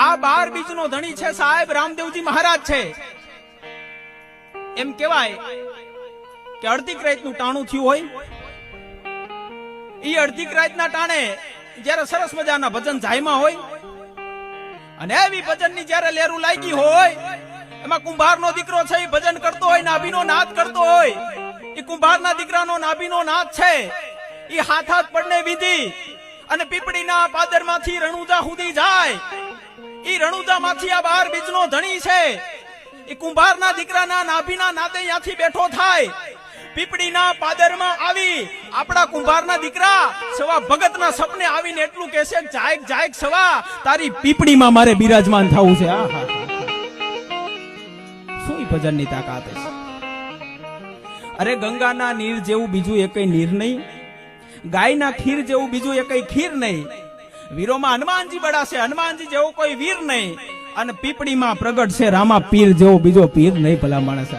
આ 12 બીજનો ધણી છે સાહેબ રામદેવજી મહારાજ છે. એમ કહેવાય કે અડધી રાતનું ટાણું થયું હોય, ઈ અડધી રાતના ટાણે જ્યારે સરસ મજાના ભજન જાયમાં હોય અને એવી ભજનની જ્યારે લેરું લાગી હોય, એમાં કુંભારનો દીકરો છે એ ભજન કરતો હોય, નાભીનો નાદ કરતો હોય. એ કુંભારના દીકરાનો નાભીનો નાદ છે એ હાથ હાથ પડને વિધી અને પીપળીના પાદરમાંથી રણુજા સુધી જાય. એ રણુજામાંથી આ 12 બીજનો ધણી છે એ કુંભારના દીકરાના નાભીના નાદે ત્યાંથી બેઠો થાય. પીપળીના પાદરમાં આવી આપણા કુંભારના દીકરા સવા ભગતના સપને આવીને એટલું કહેશે, જાયક જાયક સવા તારી પીપળીમાં મારે બિરાજમાન થવું છે. આહા, શું ભજનની તાકાત છે. અરે ગંગાના નીર જેવું બીજું એકય નીર નહીં, ગાયના ખીર જેવું બીજું એકય ખીર નહીં. વીરોમાં હનુમાનજી બડા છે, હનુમાનજી જેવો કોઈ વીર નહીં. અને પીપળીમાં પ્રગટ છે રામા પીર જેવો બીજો પીર નહીં. ભલા માણસ.